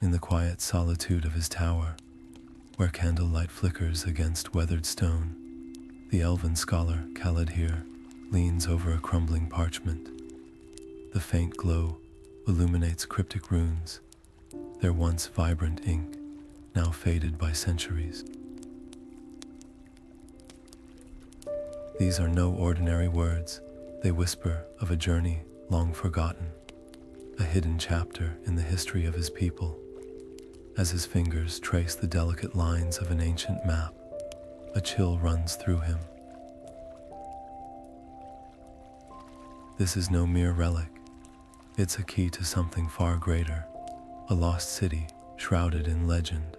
In the quiet solitude of his tower, where candlelight flickers against weathered stone, the elven scholar Kaladhir leans over a crumbling parchment. The faint glow illuminates cryptic runes, their once vibrant ink, now faded by centuries. These are no ordinary words. They whisper of a journey long forgotten, a hidden chapter in the history of his people. As his fingers trace the delicate lines of an ancient map, a chill runs through him. This is no mere relic. It's a key to something far greater, a lost city shrouded in legend.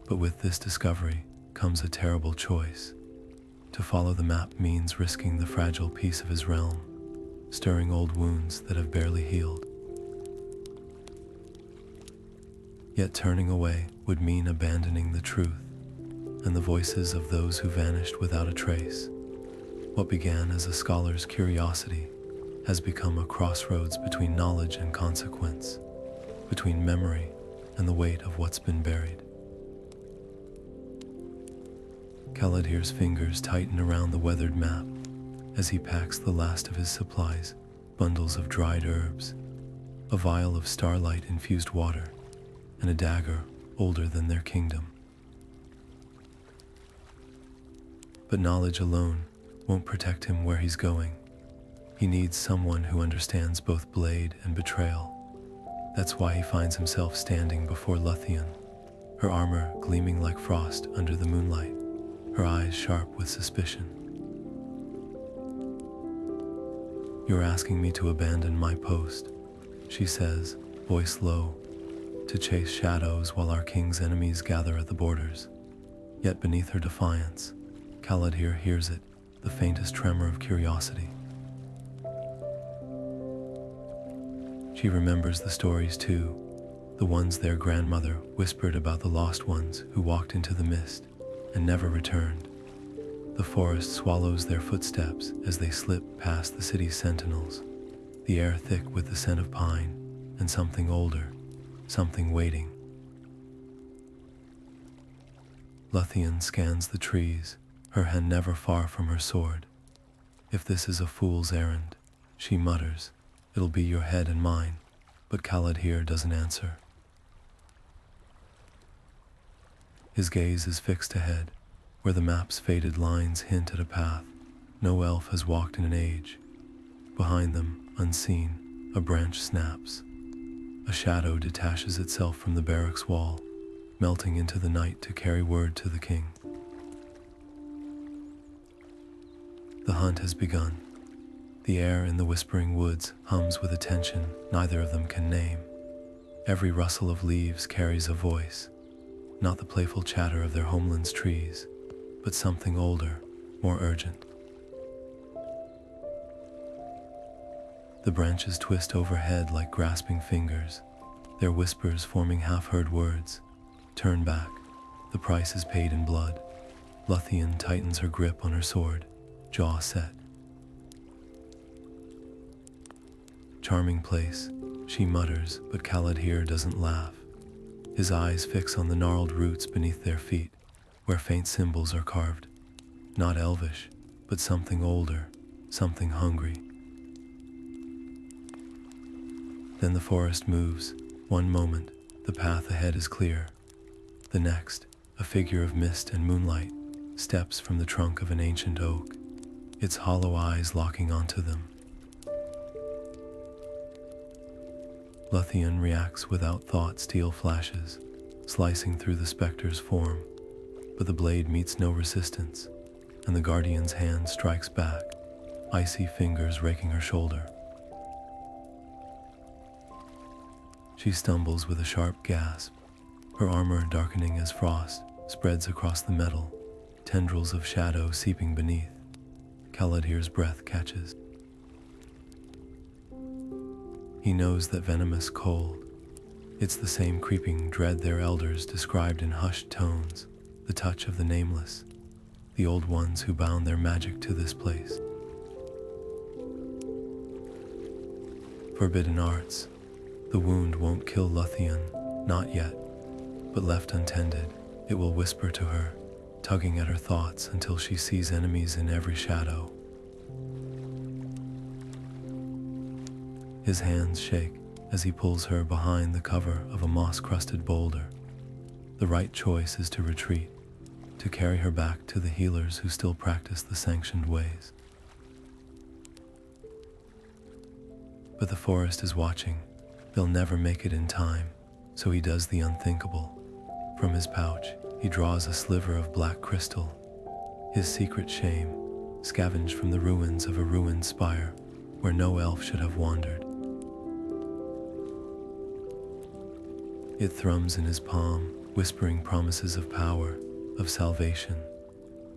But with this discovery comes a terrible choice. To follow the map means risking the fragile peace of his realm, stirring old wounds that have barely healed. Yet turning away would mean abandoning the truth and the voices of those who vanished without a trace. What began as a scholar's curiosity has become a crossroads between knowledge and consequence, between memory and the weight of what's been buried. Kaladhir's fingers tighten around the weathered map as he packs the last of his supplies, bundles of dried herbs, a vial of starlight-infused water, and a dagger older than their kingdom. But knowledge alone won't protect him where he's going. He needs someone who understands both blade and betrayal. That's why he finds himself standing before Luthien, her armor gleaming like frost under the moonlight, her eyes sharp with suspicion. "You're asking me to abandon my post," she says, voice low, "to chase shadows while our king's enemies gather at the borders." Yet beneath her defiance, Kaladhir hears it, the faintest tremor of curiosity. She remembers the stories too, the ones their grandmother whispered about the lost ones who walked into the mist and never returned. The forest swallows their footsteps as they slip past the city's sentinels, the air thick with the scent of pine and something older, something waiting. Luthien scans the trees, her hand never far from her sword. "If this is a fool's errand," she mutters, "it'll be your head and mine." But Kaladhir doesn't answer. His gaze is fixed ahead, where the map's faded lines hint at a path no elf has walked in an age. Behind them, unseen, a branch snaps. A shadow detaches itself from the barracks wall, melting into the night to carry word to the king. The hunt has begun. The air in the whispering woods hums with a tension neither of them can name. Every rustle of leaves carries a voice, not the playful chatter of their homeland's trees, but something older, more urgent. The branches twist overhead like grasping fingers, their whispers forming half-heard words. "Turn back. The price is paid in blood." Luthien tightens her grip on her sword, jaw set. "Charming place," she mutters, but Kaladhir doesn't laugh. His eyes fix on the gnarled roots beneath their feet, where faint symbols are carved. Not elvish, but something older, something hungry. Then the forest moves. One moment, the path ahead is clear. The next, a figure of mist and moonlight steps from the trunk of an ancient oak, its hollow eyes locking onto them. Luthien reacts without thought. Steel flashes, slicing through the specter's form, but the blade meets no resistance, and the guardian's hand strikes back, icy fingers raking her shoulder. She stumbles with a sharp gasp, her armor darkening as frost spreads across the metal, tendrils of shadow seeping beneath. Kaladhir's breath catches. He knows that venomous cold. It's the same creeping dread their elders described in hushed tones, the touch of the nameless, the old ones who bound their magic to this place. Forbidden arts. The wound won't kill Luthien, Not yet, but left untended, it will whisper to her, tugging at her thoughts until she sees enemies in every shadow. His hands shake as he pulls her behind the cover of a moss-crusted boulder. The right choice is to retreat, to carry her back to the healers who still practice the sanctioned ways. But the forest is watching. They'll never make it in time, so he does the unthinkable. From his pouch, he draws a sliver of black crystal, his secret shame, scavenged from the ruins of a ruined spire where no elf should have wandered. It thrums in his palm, whispering promises of power, of salvation.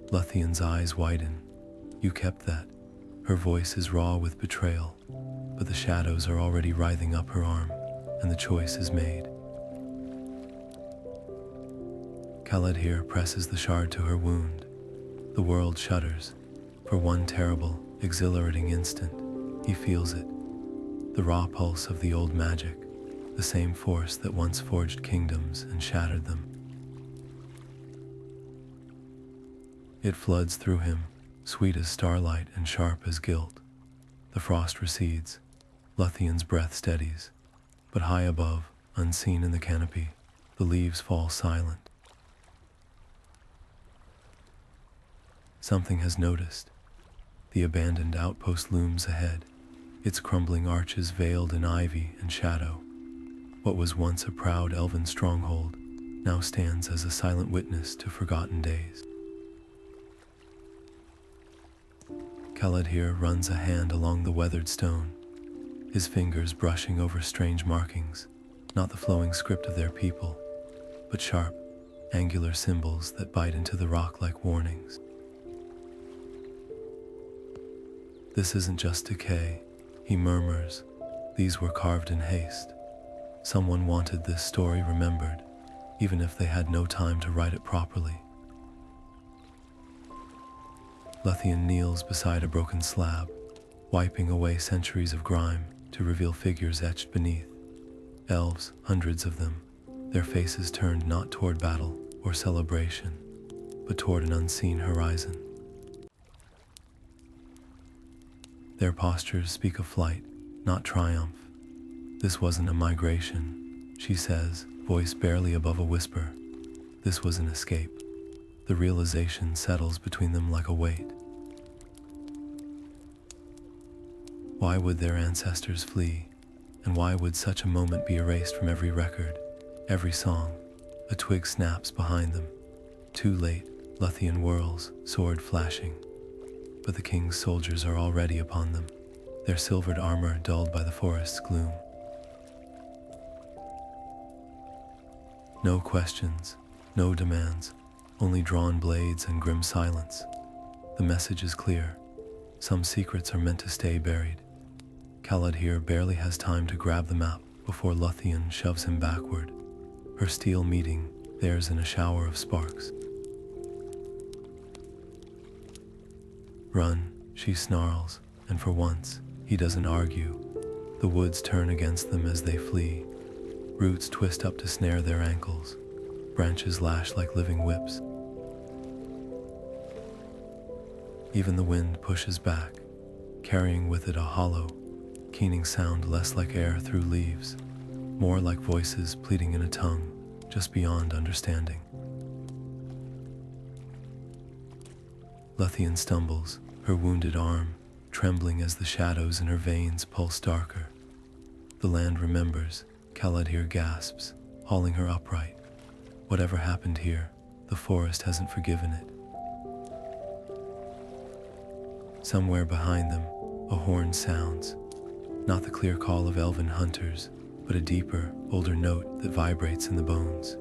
Lúthien's eyes widen. You kept that. Her voice is raw with betrayal, but the shadows are already writhing up her arm, and the choice is made. Kaladhir presses the shard to her wound. The world shudders. For one terrible, exhilarating instant, he feels it. The raw pulse of the old magic, the same force that once forged kingdoms and shattered them. It floods through him, sweet as starlight and sharp as guilt. The frost recedes. Lúthien's breath steadies, but high above, unseen in the canopy, the leaves fall silent. Something has noticed. The abandoned outpost looms ahead, its crumbling arches veiled in ivy and shadow. What was once a proud elven stronghold now stands as a silent witness to forgotten days. Kaladhir runs a hand along the weathered stone, his fingers brushing over strange markings, not the flowing script of their people, but sharp, angular symbols that bite into the rock like warnings. This isn't just decay, he murmurs. These were carved in haste. Someone wanted this story remembered, even if they had no time to write it properly. Luthien kneels beside a broken slab, wiping away centuries of grime to reveal figures etched beneath. Elves, hundreds of them, their faces turned not toward battle or celebration, but toward an unseen horizon. Their postures speak of flight, not triumph. This wasn't a migration, she says, voice barely above a whisper. This was an escape. The realization settles between them like a weight. Why would their ancestors flee? And why would such a moment be erased from every record, every song? A twig snaps behind them. Too late, Luthien whirls, sword flashing. But the king's soldiers are already upon them, their silvered armor dulled by the forest's gloom. No questions, no demands, only drawn blades and grim silence. The message is clear. Some secrets are meant to stay buried. Kaladhir barely has time to grab the map before Luthien shoves him backward, her steel meeting theirs in a shower of sparks. Run, she snarls, and for once, he doesn't argue. The woods turn against them as they flee. Roots twist up to snare their ankles. Branches lash like living whips. Even the wind pushes back, carrying with it a hollow, keening sound less like air through leaves, more like voices pleading in a tongue just beyond understanding. Luthien stumbles, her wounded arm trembling as the shadows in her veins pulse darker. The land remembers. Kaladhir gasps, hauling her upright. Whatever happened here, the forest hasn't forgiven it. Somewhere behind them, a horn sounds, not the clear call of elven hunters, but a deeper, older note that vibrates in the bones.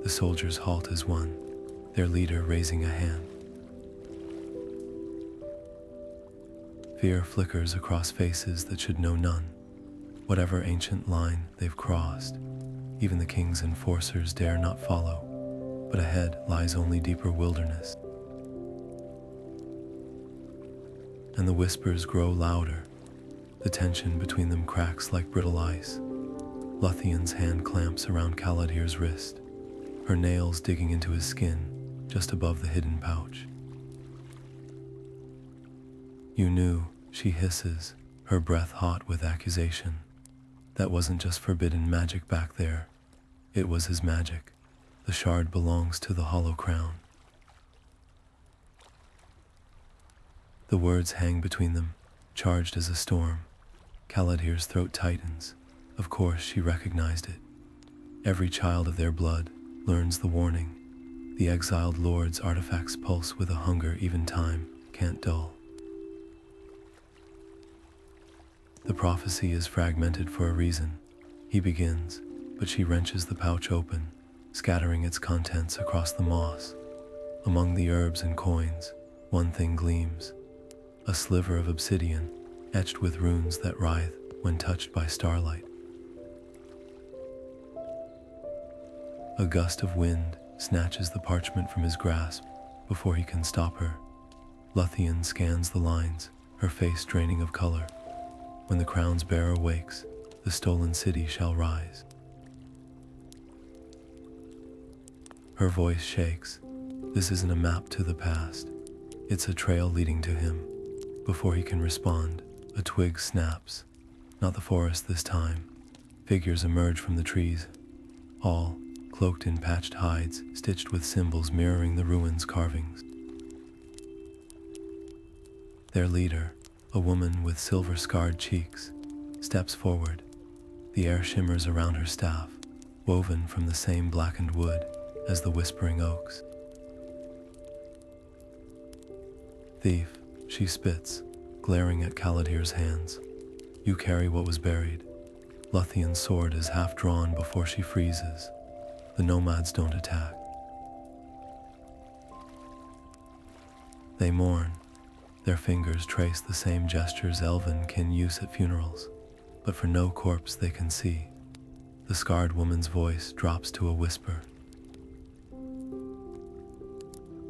The soldiers halt as one, their leader raising a hand. Fear flickers across faces that should know none. Whatever ancient line they've crossed, even the king's enforcers dare not follow, but ahead lies only deeper wilderness. And the whispers grow louder. The tension between them cracks like brittle ice. Lúthien's hand clamps around Kaladhir's wrist, her nails digging into his skin just above the hidden pouch. "You knew," she hisses, her breath hot with accusation. "That wasn't just forbidden magic back there. It was his magic. The shard belongs to the hollow crown." The words hang between them, charged as a storm. Kaladhir's throat tightens. Of course she recognized it. Every child of their blood learns the warning. The exiled lord's artifacts pulse with a hunger even time can't dull. The prophecy is fragmented for a reason. He begins, but she wrenches the pouch open, scattering its contents across the moss. Among the herbs and coins, one thing gleams. A sliver of obsidian, etched with runes that writhe when touched by starlight. A gust of wind snatches the parchment from his grasp before he can stop her. Luthien scans the lines, her face draining of color. When the crown's bearer wakes, the stolen city shall rise. Her voice shakes. This isn't a map to the past. It's a trail leading to him. Before he can respond, a twig snaps. Not the forest this time. Figures emerge from the trees, all cloaked in patched hides, stitched with symbols mirroring the ruins' carvings. Their leader, a woman with silver-scarred cheeks, steps forward. The air shimmers around her staff, woven from the same blackened wood as the whispering oaks. "Thief," she spits, glaring at Kaladhir's hands. "You carry what was buried." Lúthien's sword is half drawn before she freezes. The nomads don't attack. They mourn. Their fingers trace the same gestures Elven can use at funerals, but for no corpse they can see. The scarred woman's voice drops to a whisper.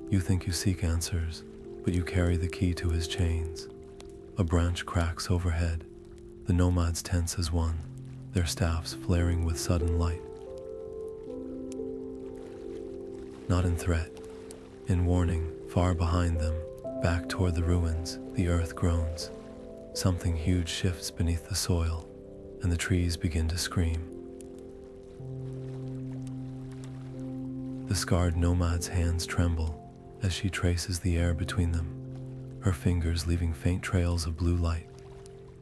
"You think you seek answers, but you carry the key to his chains." A branch cracks overhead. The nomads tense as one, their staffs flaring with sudden light. Not in threat, in warning. Far behind them, back toward the ruins, the earth groans. Something huge shifts beneath the soil, and the trees begin to scream. The scarred nomad's hands tremble as she traces the air between them, her fingers leaving faint trails of blue light,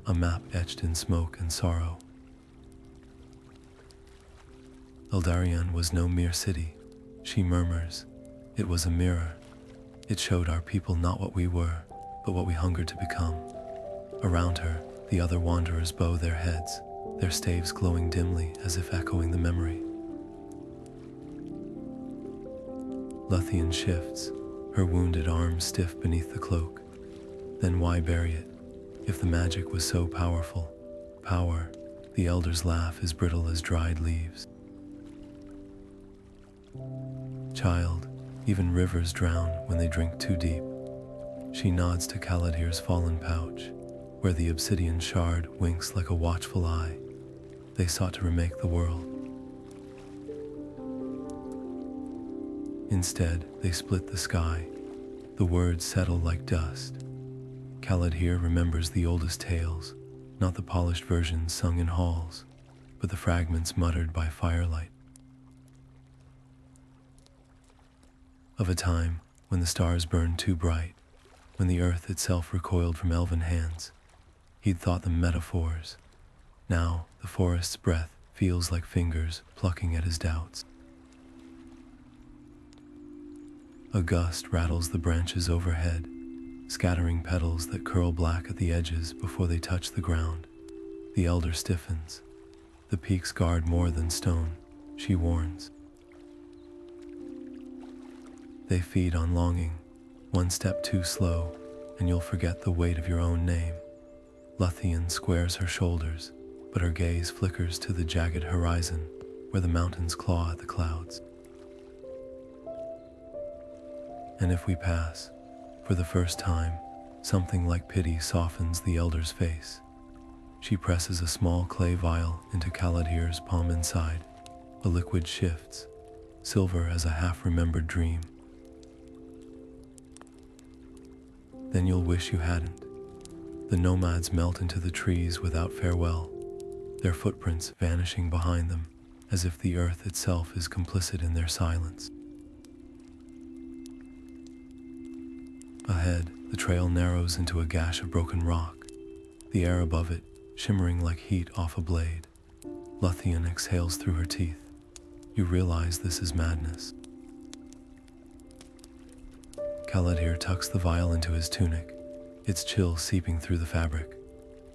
a map etched in smoke and sorrow. Eldarion was no mere city, she murmurs. It was a mirror. It showed our people not what we were, but what we hungered to become. Around her, the other wanderers bow their heads, their staves glowing dimly as if echoing the memory. Luthien shifts, her wounded arms stiff beneath the cloak. Then why bury it? If the magic was so powerful, power, the elder's laugh is brittle as dried leaves. "Child, even rivers drown when they drink too deep." She nods to Kaladhir's fallen pouch, where the obsidian shard winks like a watchful eye. They sought to remake the world. Instead, they split the sky. The words settle like dust. Kaladhir remembers the oldest tales, not the polished versions sung in halls, but the fragments muttered by firelight. Of a time when the stars burned too bright, when the earth itself recoiled from elven hands. He'd thought them metaphors. Now the forest's breath feels like fingers plucking at his doubts. A gust rattles the branches overhead, scattering petals that curl black at the edges before they touch the ground. The elder stiffens. The peaks guard more than stone, she warns. They feed on longing. One step too slow, and you'll forget the weight of your own name. Luthien squares her shoulders, but her gaze flickers to the jagged horizon, where the mountains claw at the clouds. And if we pass, for the first time, something like pity softens the elder's face. She presses a small clay vial into Kaladhir's palm inside. The liquid shifts, silver as a half-remembered dream. Then you'll wish you hadn't. The nomads melt into the trees without farewell, their footprints vanishing behind them, as if the earth itself is complicit in their silence. Ahead, the trail narrows into a gash of broken rock, the air above it shimmering like heat off a blade. Luthien exhales through her teeth. You realize this is madness. Kaladhir tucks the vial into his tunic, its chill seeping through the fabric.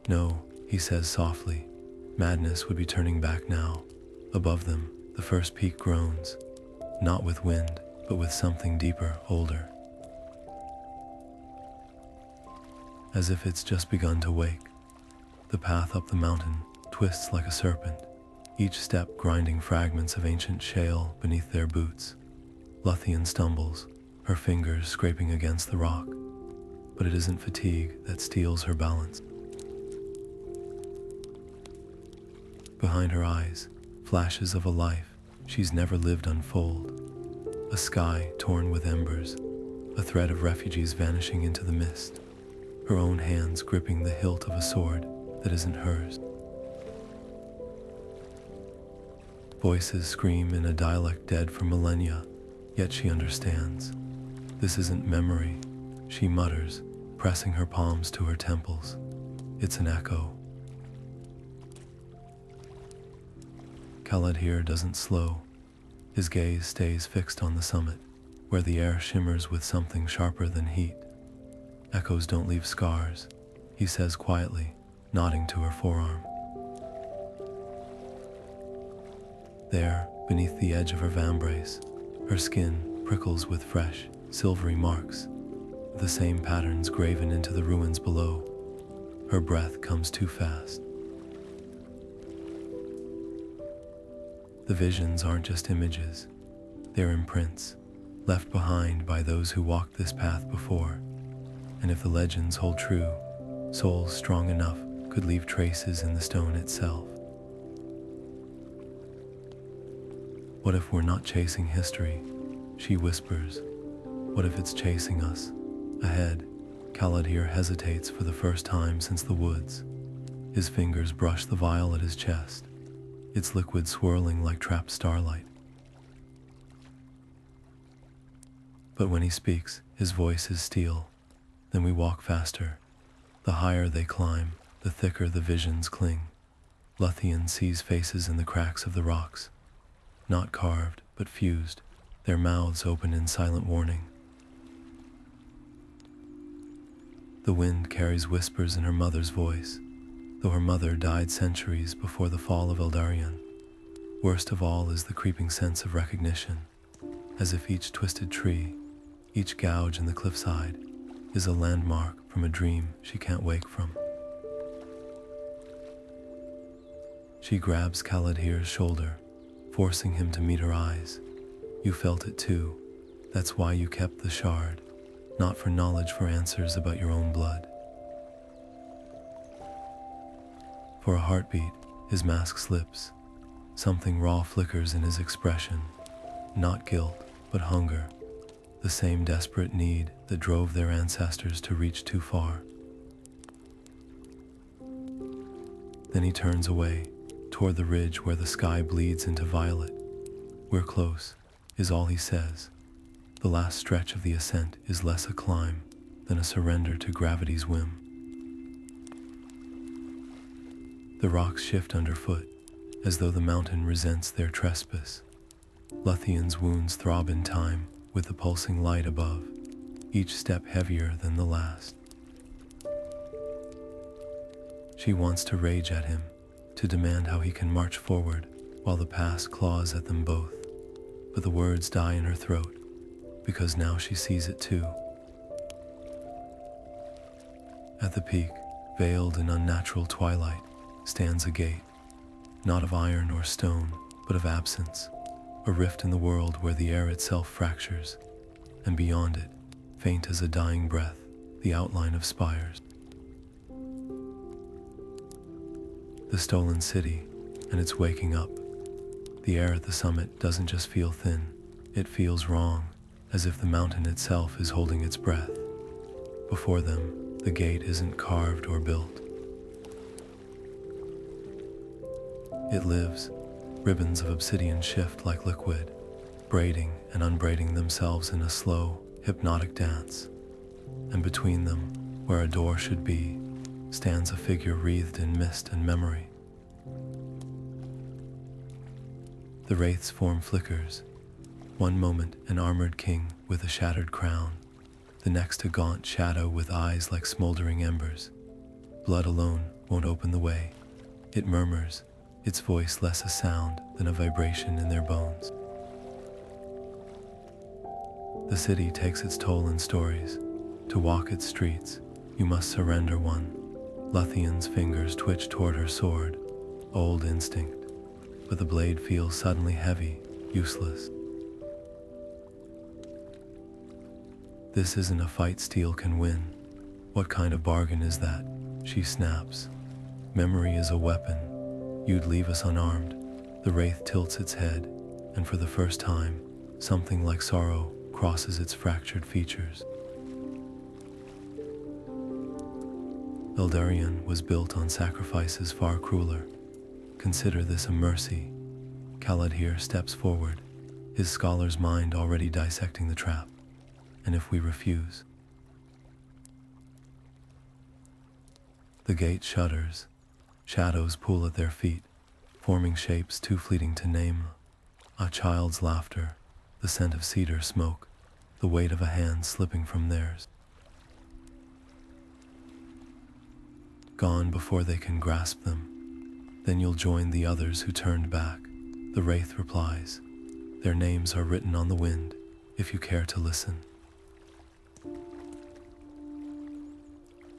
No, he says softly, madness would be turning back now. Above them, the first peak groans, not with wind, but with something deeper, older. As if it's just begun to wake. The path up the mountain twists like a serpent, each step grinding fragments of ancient shale beneath their boots. Luthien stumbles, her fingers scraping against the rock, but it isn't fatigue that steals her balance. Behind her eyes, flashes of a life she's never lived unfold. A sky torn with embers, a thread of refugees vanishing into the mist, her own hands gripping the hilt of a sword that isn't hers. Voices scream in a dialect dead for millennia, yet she understands. This isn't memory, she mutters, pressing her palms to her temples. It's an echo. Kaladhir doesn't slow. His gaze stays fixed on the summit, where the air shimmers with something sharper than heat. Echoes don't leave scars, he says quietly, nodding to her forearm. There, beneath the edge of her vambrace, her skin prickles with fresh, silvery marks, the same patterns graven into the ruins below. Her breath comes too fast. The visions aren't just images, they're imprints, left behind by those who walked this path before. And if the legends hold true, souls strong enough could leave traces in the stone itself. What if we're not chasing history? She whispers. What if it's chasing us? Ahead, Kaladhir hesitates for the first time since the woods. His fingers brush the vial at his chest, its liquid swirling like trapped starlight. But when he speaks, his voice is steel. Then we walk faster. The higher they climb, the thicker the visions cling. Luthien sees faces in the cracks of the rocks, not carved, but fused, their mouths open in silent warning. The wind carries whispers in her mother's voice, though her mother died centuries before the fall of Eldarion. Worst of all is the creeping sense of recognition, as if each twisted tree, each gouge in the cliffside, is a landmark from a dream she can't wake from. She grabs Kaladhir's shoulder, forcing him to meet her eyes. You felt it too. That's why you kept the shard, not for knowledge, for answers about your own blood. For a heartbeat, his mask slips. Something raw flickers in his expression. Not guilt, but hunger. The same desperate need that drove their ancestors to reach too far. Then he turns away, toward the ridge where the sky bleeds into violet. We're close, is all he says. The last stretch of the ascent is less a climb than a surrender to gravity's whim. The rocks shift underfoot, as though the mountain resents their trespass. Luthien's wounds throb in time with the pulsing light above, each step heavier than the last. She wants to rage at him, to demand how he can march forward while the past claws at them both. But the words die in her throat, because now she sees it too. At the peak, veiled in unnatural twilight, stands a gate, not of iron or stone, but of absence, a rift in the world where the air itself fractures, and beyond it, faint as a dying breath, the outline of spires. The stolen city, and it's waking up. The air at the summit doesn't just feel thin, it feels wrong, as if the mountain itself is holding its breath. Before them, the gate isn't carved or built. It lives. Ribbons of obsidian shift like liquid, braiding and unbraiding themselves in a slow, hypnotic dance. And between them, where a door should be, stands a figure wreathed in mist and memory. The wraith's form flickers. One moment an armored king with a shattered crown, the next a gaunt shadow with eyes like smoldering embers. Blood alone won't open the way. It murmurs, its voice less a sound than a vibration in their bones. The city takes its toll in stories. To walk its streets, you must surrender one. Lúthien's fingers twitch toward her sword, old instinct, but the blade feels suddenly heavy, useless. This isn't a fight steel can win. What kind of bargain is that? She snaps. Memory is a weapon. You'd leave us unarmed. The wraith tilts its head, and for the first time, something like sorrow crosses its fractured features. Eldarion was built on sacrifices far crueler. Consider this a mercy. Kaladhir steps forward, his scholar's mind already dissecting the trap. And if we refuse? The gate shudders. Shadows pool at their feet, forming shapes too fleeting to name. A child's laughter, the scent of cedar smoke, the weight of a hand slipping from theirs. Gone before they can grasp them. Then you'll join the others who turned back. The wraith replies. Their names are written on the wind, if you care to listen.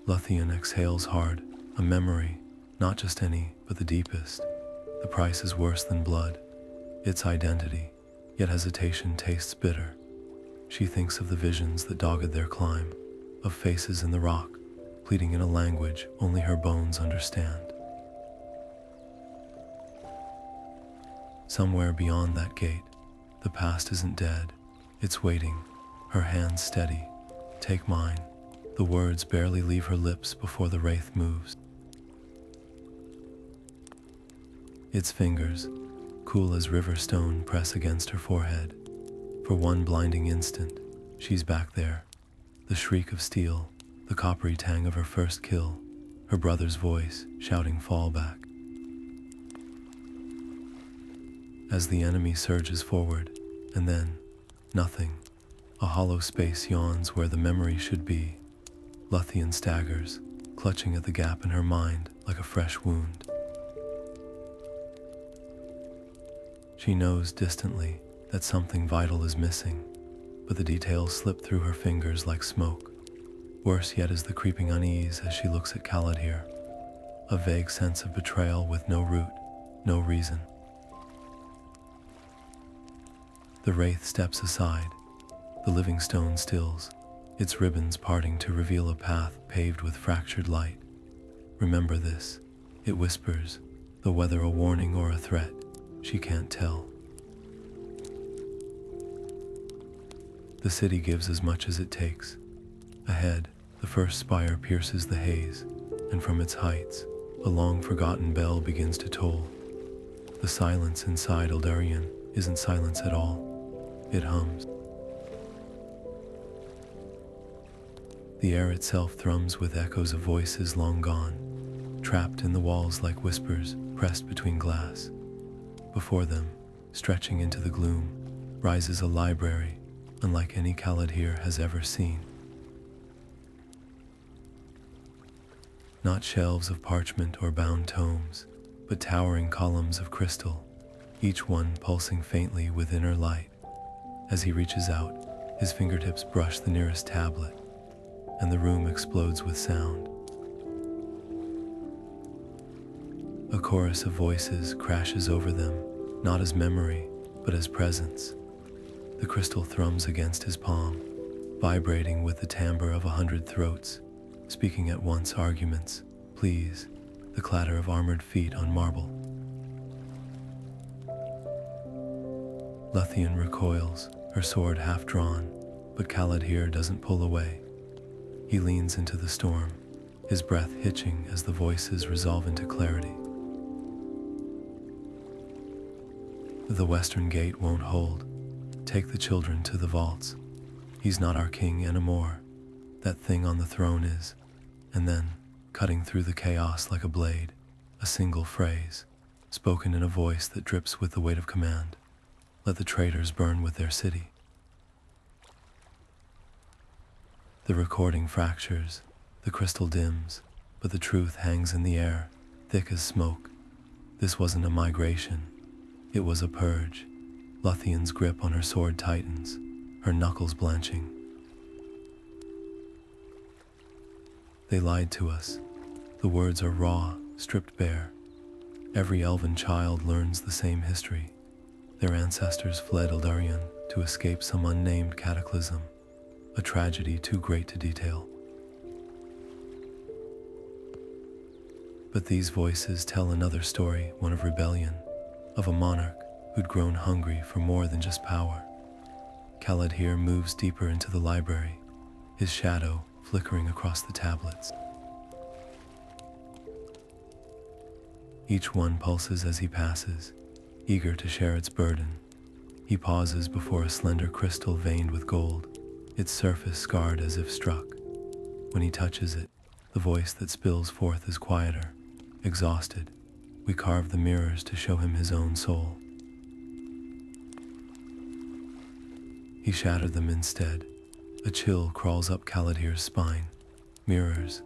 Luthien exhales hard, a memory, not just any, but the deepest. The price is worse than blood, its identity, yet hesitation tastes bitter. She thinks of the visions that dogged their climb, of faces in the rock, pleading in a language only her bones understand. Somewhere beyond that gate, the past isn't dead, it's waiting, her hands steady. Take mine. The words barely leave her lips before the wraith moves. Its fingers, cool as river stone, press against her forehead. For one blinding instant, she's back there. The shriek of steel, the coppery tang of her first kill, her brother's voice shouting fallback. As the enemy surges forward, and then, nothing. A hollow space yawns where the memory should be. Luthien staggers, clutching at the gap in her mind like a fresh wound. She knows distantly that something vital is missing, but the details slip through her fingers like smoke. Worse yet is the creeping unease as she looks at Kaladhir, a vague sense of betrayal with no root, no reason. The wraith steps aside. The living stone stills, its ribbons parting to reveal a path paved with fractured light. Remember this, it whispers, though whether a warning or a threat, she can't tell. The city gives as much as it takes. Ahead, the first spire pierces the haze, and from its heights, a long-forgotten bell begins to toll. The silence inside Eldarion isn't silence at all. It hums. The air itself thrums with echoes of voices long gone, trapped in the walls like whispers pressed between glass. Before them, stretching into the gloom, rises a library unlike any Kaladhir has ever seen. Not shelves of parchment or bound tomes, but towering columns of crystal, each one pulsing faintly with inner light. As he reaches out, his fingertips brush the nearest tablet, and the room explodes with sound. A chorus of voices crashes over them, not as memory, but as presence. The crystal thrums against his palm, vibrating with the timbre of 100 throats, speaking at once arguments, pleas, the clatter of armored feet on marble. Luthien recoils, her sword half drawn, but Kaladhir doesn't pull away. He leans into the storm, his breath hitching as the voices resolve into clarity. The western gate won't hold. Take the children to the vaults. He's not our king anymore. That thing on the throne is. And then, cutting through the chaos like a blade, a single phrase, spoken in a voice that drips with the weight of command. Let the traitors burn with their city. The recording fractures, the crystal dims, but the truth hangs in the air, thick as smoke. This wasn't a migration. It was a purge. Luthien's grip on her sword tightens, her knuckles blanching. They lied to us. The words are raw, stripped bare. Every elven child learns the same history. Their ancestors fled Eldarion to escape some unnamed cataclysm, a tragedy too great to detail. But these voices tell another story, one of rebellion, of a monarch who'd grown hungry for more than just power. Kaladhir moves deeper into the library, his shadow flickering across the tablets. Each one pulses as he passes, eager to share its burden. He pauses before a slender crystal veined with gold, its surface scarred as if struck. When he touches it, the voice that spills forth is quieter, exhausted. We carve the mirrors to show him his own soul. He shattered them instead. A chill crawls up Kaladhir's spine. Mirrors,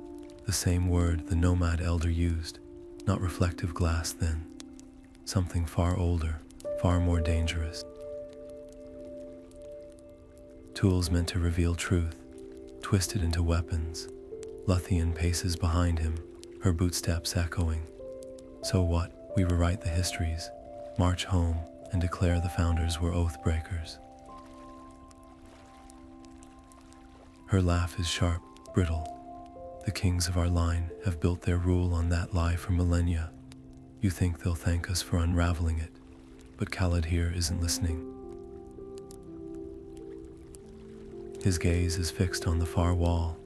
the same word the Nomad Elder used, not reflective glass then. Something far older, far more dangerous. Tools meant to reveal truth, twisted into weapons. Luthien paces behind him, her bootsteps echoing. So what? We rewrite the histories, march home, and declare the founders were oath breakers. Her laugh is sharp, brittle. The kings of our line have built their rule on that lie for millennia. You think they'll thank us for unraveling it, but Kaladhir isn't listening. His gaze is fixed on the far wall,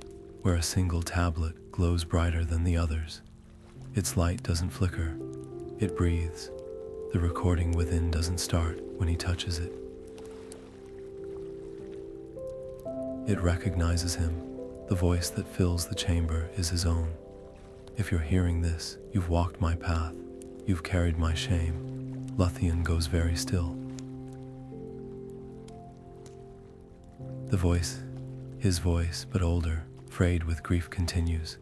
where a single tablet glows brighter than the others. Its light doesn't flicker, it breathes. The recording within doesn't start when he touches it. It recognizes him. The voice that fills the chamber is his own. If you're hearing this, you've walked my path. You've carried my shame. Luthien goes very still. The voice, his voice, but older, frayed with grief, continues.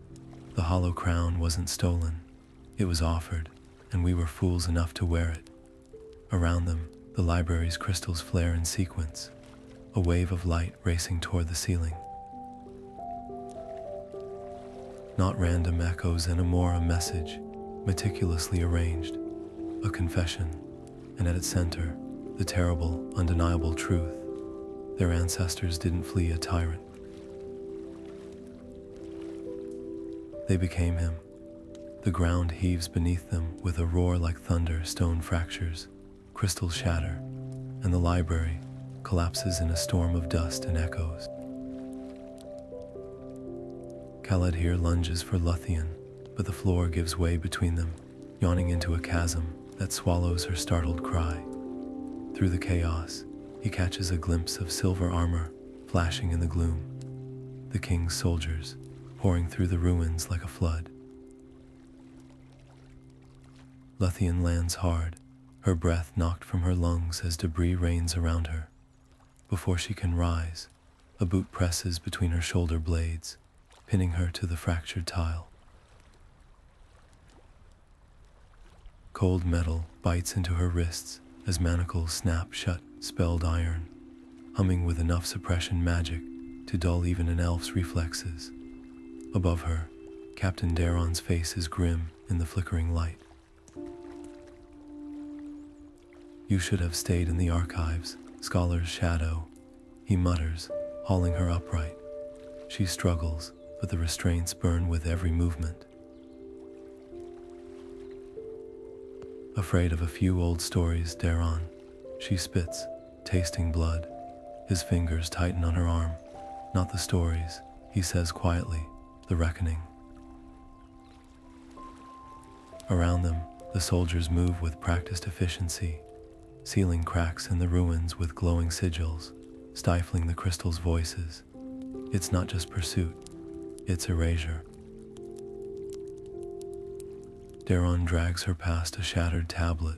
The hollow crown wasn't stolen. It was offered, and we were fools enough to wear it. Around them, the library's crystals flare in sequence, a wave of light racing toward the ceiling. Not random echoes anymore, a message, meticulously arranged, a confession, and at its center, the terrible, undeniable truth. Their ancestors didn't flee a tyrant. They became him. The ground heaves beneath them with a roar like thunder, stone fractures, crystals shatter, and the library collapses in a storm of dust and echoes. Kaladhir lunges for Luthien, but the floor gives way between them, yawning into a chasm that swallows her startled cry. Through the chaos, he catches a glimpse of silver armor flashing in the gloom. The king's soldiers, pouring through the ruins like a flood. Luthien lands hard, her breath knocked from her lungs as debris rains around her. Before she can rise, a boot presses between her shoulder blades, pinning her to the fractured tile. Cold metal bites into her wrists as manacles snap shut, spelled iron, humming with enough suppression magic to dull even an elf's reflexes. Above her, Captain Daron's face is grim in the flickering light. You should have stayed in the archives, scholar's shadow, he mutters, hauling her upright. She struggles, but the restraints burn with every movement. Afraid of a few old stories, Daron. She spits, tasting blood. His fingers tighten on her arm. Not the stories, he says quietly, the reckoning. Around them, the soldiers move with practiced efficiency, sealing cracks in the ruins with glowing sigils, stifling the crystal's voices. It's not just pursuit, it's erasure. Daron drags her past a shattered tablet,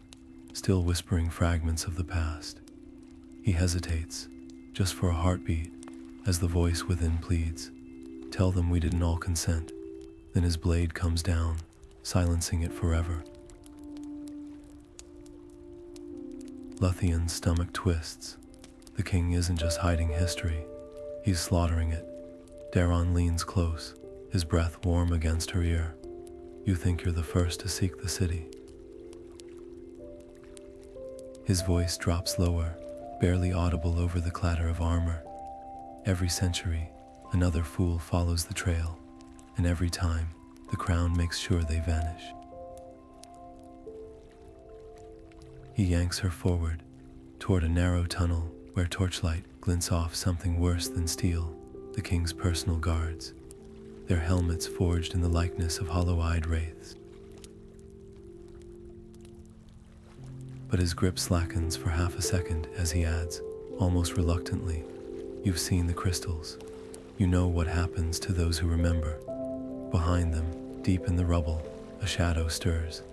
still whispering fragments of the past. He hesitates, just for a heartbeat, as the voice within pleads, "Tell them we didn't all consent." Then his blade comes down, silencing it forever. Lúthien's stomach twists. The king isn't just hiding history, he's slaughtering it. Daron leans close, his breath warm against her ear. "You think you're the first to seek the city." His voice drops lower, barely audible over the clatter of armor. Every century, another fool follows the trail, and every time, the crown makes sure they vanish. He yanks her forward, toward a narrow tunnel where torchlight glints off something worse than steel, the king's personal guards, their helmets forged in the likeness of hollow-eyed wraiths. But his grip slackens for half a second as he adds, almost reluctantly, "You've seen the crystals. You know what happens to those who remember." Behind them, deep in the rubble, a shadow stirs.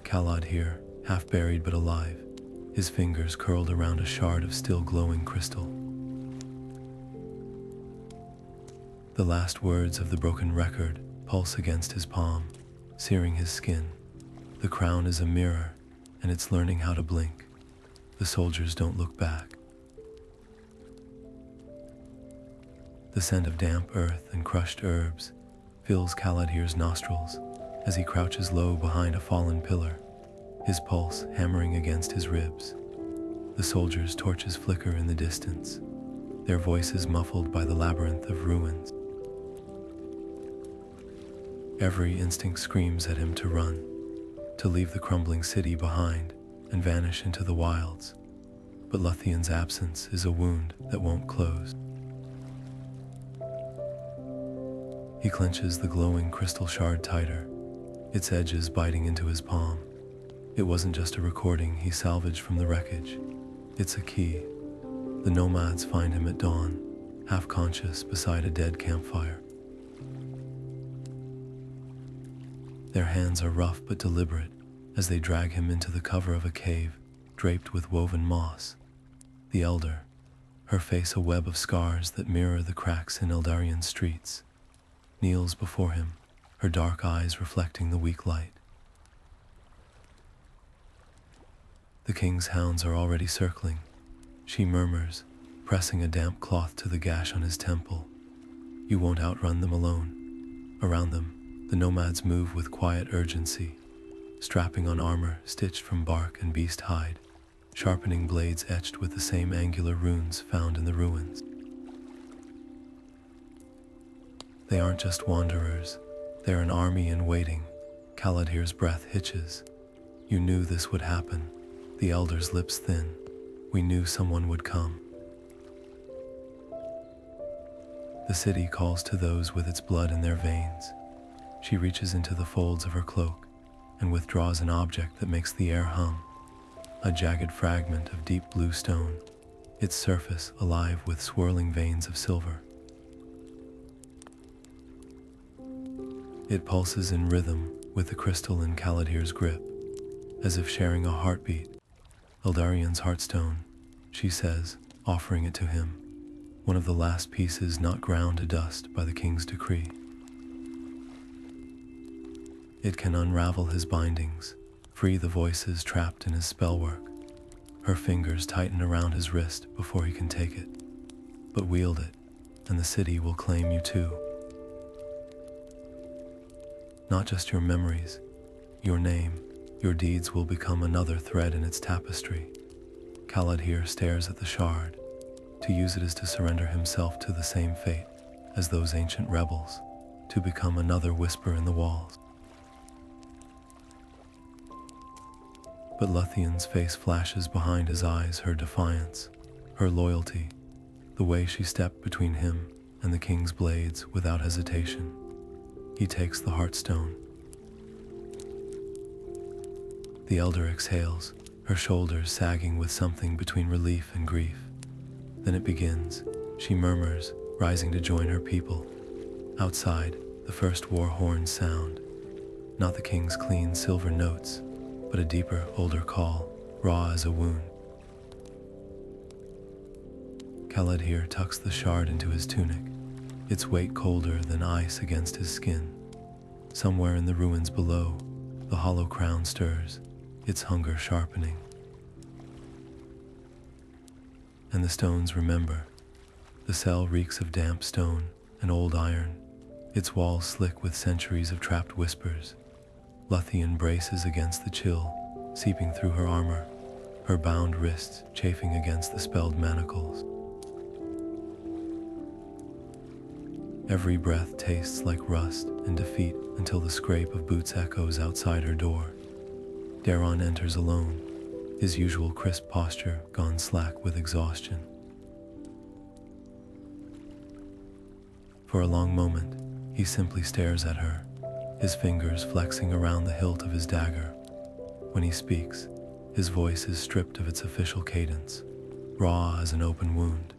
Kaladhir, half buried but alive, his fingers curled around a shard of still glowing crystal. The last words of the broken record pulse against his palm, searing his skin. The crown is a mirror, and it's learning how to blink. The soldiers don't look back. The scent of damp earth and crushed herbs fills Kaladhir's nostrils as he crouches low behind a fallen pillar, his pulse hammering against his ribs. The soldiers' torches flicker in the distance, their voices muffled by the labyrinth of ruins. Every instinct screams at him to run, to leave the crumbling city behind and vanish into the wilds. But Lúthien's absence is a wound that won't close. He clenches the glowing crystal shard tighter, its edges biting into his palm. It wasn't just a recording he salvaged from the wreckage. It's a key. The nomads find him at dawn, half conscious beside a dead campfire. Their hands are rough but deliberate as they drag him into the cover of a cave draped with woven moss. The elder, her face a web of scars that mirror the cracks in Eldarion streets, kneels before him, her dark eyes reflecting the weak light. The king's hounds are already circling. She murmurs, pressing a damp cloth to the gash on his temple. "You won't outrun them alone." Around them, the nomads move with quiet urgency, strapping on armor stitched from bark and beast hide, sharpening blades etched with the same angular runes found in the ruins. They aren't just wanderers, they're an army in waiting. Kaladhir's breath hitches. "You knew this would happen." The elder's lips thin. "We knew someone would come." The city calls to those with its blood in their veins. She reaches into the folds of her cloak and withdraws an object that makes the air hum. A jagged fragment of deep blue stone, its surface alive with swirling veins of silver. It pulses in rhythm with the crystal in Kaladhir's grip, as if sharing a heartbeat. "Eldarion's Heartstone," she says, offering it to him, one of the last pieces not ground to dust by the king's decree. It can unravel his bindings, free the voices trapped in his spellwork. Her fingers tighten around his wrist before he can take it. But wield it, and the city will claim you too. Not just your memories, your name, your deeds will become another thread in its tapestry. Kaladhir stares at the shard. To use it is to surrender himself to the same fate as those ancient rebels, to become another whisper in the walls. But Lúthien's face flashes behind his eyes, her defiance, her loyalty, the way she stepped between him and the king's blades without hesitation. He takes the Heartstone. The elder exhales, her shoulders sagging with something between relief and grief. Then it begins, she murmurs, rising to join her people. Outside, the first war horns sound. Not the king's clean silver notes, but a deeper, older call, raw as a wound. Kaladhir tucks the shard into his tunic, its weight colder than ice against his skin. Somewhere in the ruins below, the hollow crown stirs, its hunger sharpening. And the stones remember. The cell reeks of damp stone and old iron, its walls slick with centuries of trapped whispers. Luthien braces against the chill, seeping through her armor, her bound wrists chafing against the spelled manacles. Every breath tastes like rust and defeat until the scrape of boots echoes outside her door. Daron enters alone, his usual crisp posture gone slack with exhaustion. For a long moment, he simply stares at her, his fingers flexing around the hilt of his dagger. When he speaks, his voice is stripped of its official cadence, raw as an open wound.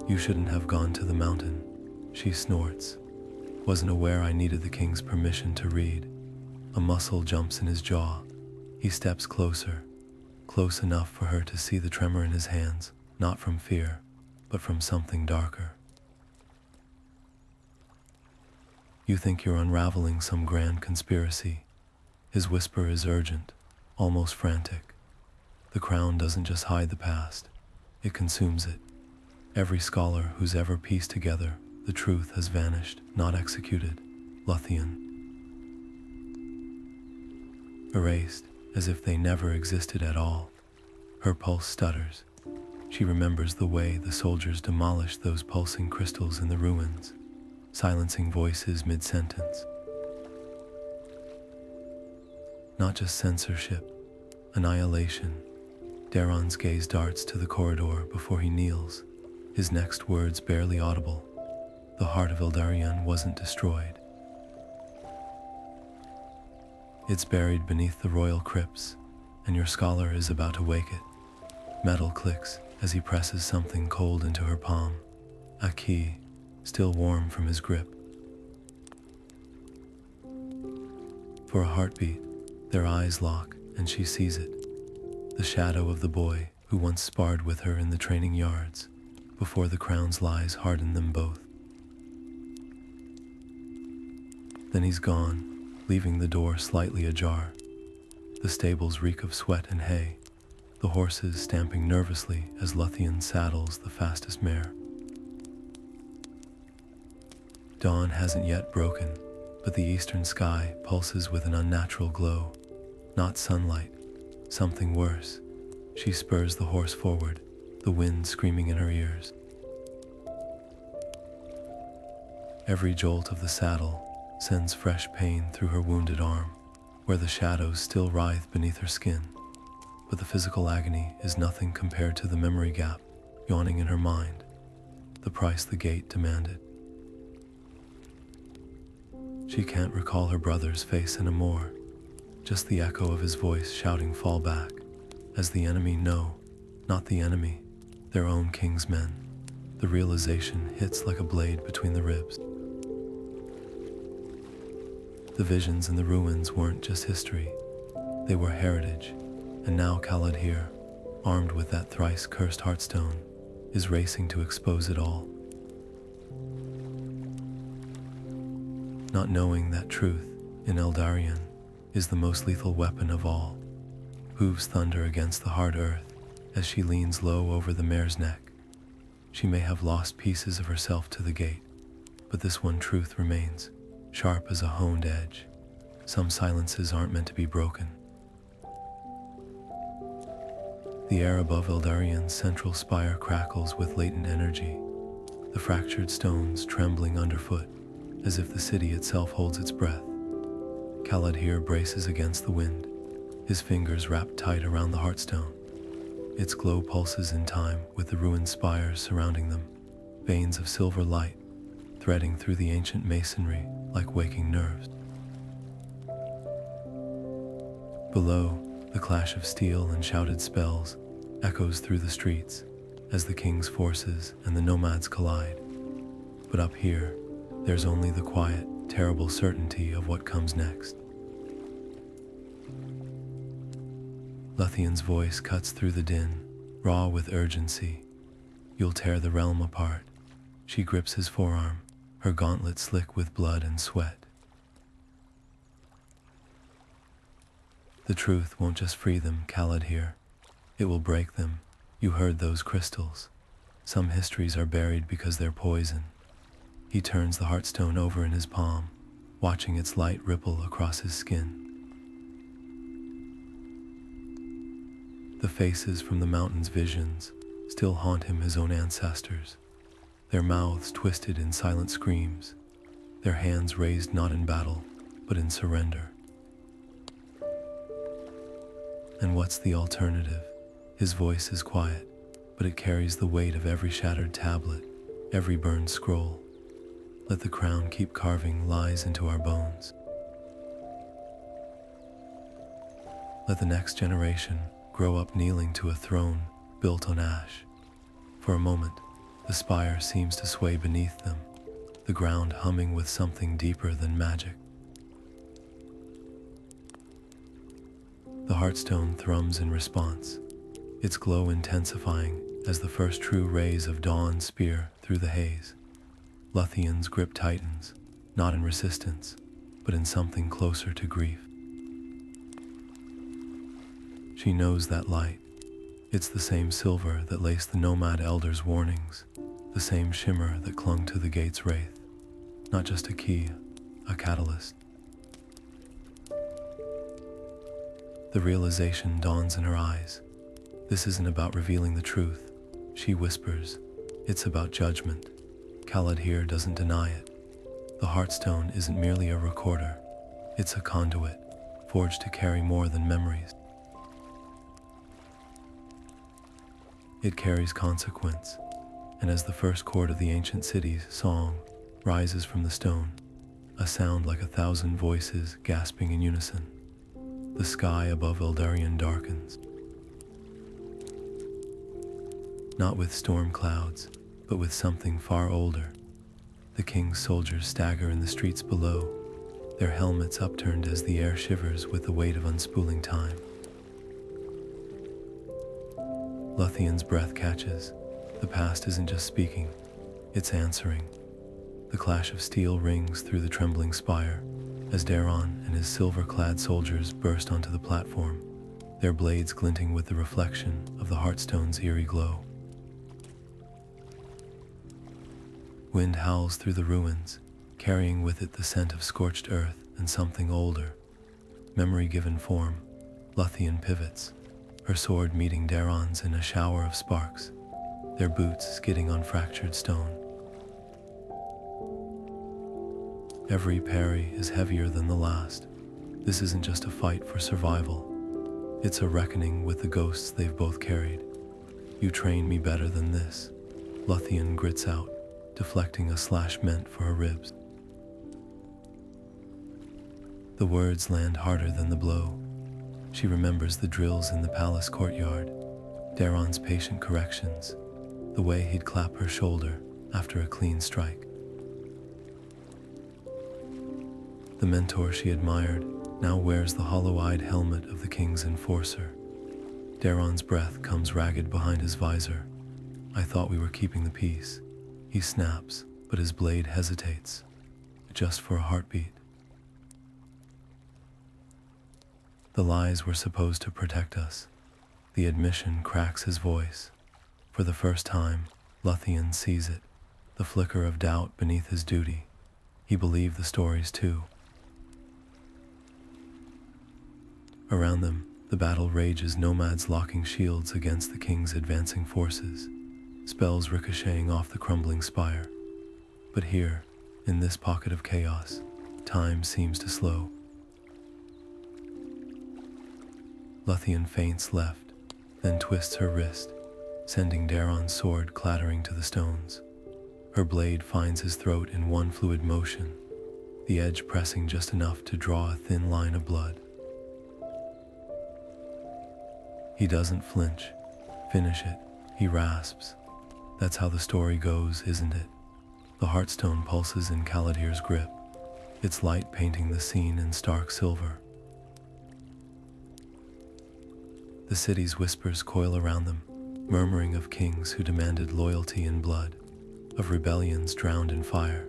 "You shouldn't have gone to the mountain," she snorts. "Wasn't aware I needed the king's permission to read." A muscle jumps in his jaw. He steps closer, close enough for her to see the tremor in his hands, not from fear, but from something darker. "You think you're unraveling some grand conspiracy." His whisper is urgent, almost frantic. The crown doesn't just hide the past, it consumes it. Every scholar who's ever pieced together the truth has vanished, not executed. Luthien. Erased, as if they never existed at all. Her pulse stutters. She remembers the way the soldiers demolished those pulsing crystals in the ruins, silencing voices mid-sentence. Not just censorship, annihilation. Daron's gaze darts to the corridor before he kneels, his next words barely audible. The heart of Eldarion wasn't destroyed. It's buried beneath the royal crypts, and your scholar is about to wake it. Metal clicks as he presses something cold into her palm, a key, still warm from his grip. For a heartbeat, their eyes lock, and she sees it. The shadow of the boy who once sparred with her in the training yards, before the crown's lies hardened them both. Then he's gone, leaving the door slightly ajar. The stables reek of sweat and hay, the horses stamping nervously as Luthien saddles the fastest mare. Dawn hasn't yet broken, but the eastern sky pulses with an unnatural glow. Not sunlight, something worse. She spurs the horse forward, the wind screaming in her ears. Every jolt of the saddle sends fresh pain through her wounded arm, where the shadows still writhe beneath her skin. But the physical agony is nothing compared to the memory gap yawning in her mind, the price the gate demanded. She can't recall her brother's face anymore, just the echo of his voice shouting fall back, as the enemy know, not the enemy, their own king's men. The realization hits like a blade between the ribs. The visions in the ruins weren't just history, they were heritage, and now Kaladhir, armed with that thrice-cursed Heartstone, is racing to expose it all. Not knowing that truth, in Eldarion, is the most lethal weapon of all. Hooves thunder against the hard earth as she leans low over the mare's neck. She may have lost pieces of herself to the gate, but this one truth remains, sharp as a honed edge. Some silences aren't meant to be broken. The air above Eldarion's central spire crackles with latent energy, the fractured stones trembling underfoot, as if the city itself holds its breath. Kaladhir braces against the wind, his fingers wrapped tight around the Heartstone. Its glow pulses in time with the ruined spires surrounding them, veins of silver light threading through the ancient masonry like waking nerves. Below, the clash of steel and shouted spells echoes through the streets as the king's forces and the nomads collide. But up here, there's only the quiet, terrible certainty of what comes next. Lúthien's voice cuts through the din, raw with urgency. You'll tear the realm apart. She grips his forearm, her gauntlet slick with blood and sweat. The truth won't just free them, Kaladhir. It will break them. You heard those crystals. Some histories are buried because they're poison. He turns the Heartstone over in his palm, watching its light ripple across his skin. The faces from the mountain's visions still haunt him, his own ancestors, their mouths twisted in silent screams, their hands raised not in battle, but in surrender. And what's the alternative? His voice is quiet, but it carries the weight of every shattered tablet, every burned scroll. Let the crown keep carving lies into our bones. Let the next generation grow up kneeling to a throne built on ash. For a moment, the spire seems to sway beneath them, the ground humming with something deeper than magic. The Heartstone thrums in response, its glow intensifying as the first true rays of dawn spear through the haze. Lúthien's grip tightens, not in resistance, but in something closer to grief. She knows that light. It's the same silver that laced the nomad elders' warnings, the same shimmer that clung to the gate's wraith. Not just a key, a catalyst. The realization dawns in her eyes. This isn't about revealing the truth, she whispers. It's about judgment. Kaladhir doesn't deny it. The Heartstone isn't merely a recorder. It's a conduit, forged to carry more than memories. It carries consequence, and as the first chord of the ancient city's song rises from the stone, a sound like 1,000 voices gasping in unison, the sky above Eldarion darkens. Not with storm clouds, but with something far older. The king's soldiers stagger in the streets below, their helmets upturned as the air shivers with the weight of unspooling time. Lúthien's breath catches. The past isn't just speaking, it's answering. The clash of steel rings through the trembling spire as Daron and his silver-clad soldiers burst onto the platform, their blades glinting with the reflection of the Heartstone's eerie glow. Wind howls through the ruins, carrying with it the scent of scorched earth and something older. Memory given form, Luthien pivots, her sword meeting Daron's in a shower of sparks, their boots skidding on fractured stone. Every parry is heavier than the last. This isn't just a fight for survival. It's a reckoning with the ghosts they've both carried. You trained me better than this, Luthien grits out, deflecting a slash meant for her ribs. The words land harder than the blow. She remembers the drills in the palace courtyard, Daron's patient corrections, the way he'd clap her shoulder after a clean strike. The mentor she admired now wears the hollow-eyed helmet of the king's enforcer. Daron's breath comes ragged behind his visor. I thought we were keeping the peace. He snaps, but his blade hesitates, just for a heartbeat. The lies were supposed to protect us. The admission cracks his voice. For the first time, Luthien sees it, the flicker of doubt beneath his duty. He believed the stories too. Around them, the battle rages, nomads locking shields against the king's advancing forces, spells ricocheting off the crumbling spire. But here, in this pocket of chaos, time seems to slow. Luthien feints left, then twists her wrist, sending Daron's sword clattering to the stones. Her blade finds his throat in one fluid motion, the edge pressing just enough to draw a thin line of blood. He doesn't flinch. Finish it, he rasps. That's how the story goes, isn't it? The Heartstone pulses in Kaladhir's grip, its light painting the scene in stark silver. The city's whispers coil around them, murmuring of kings who demanded loyalty and blood, of rebellions drowned in fire.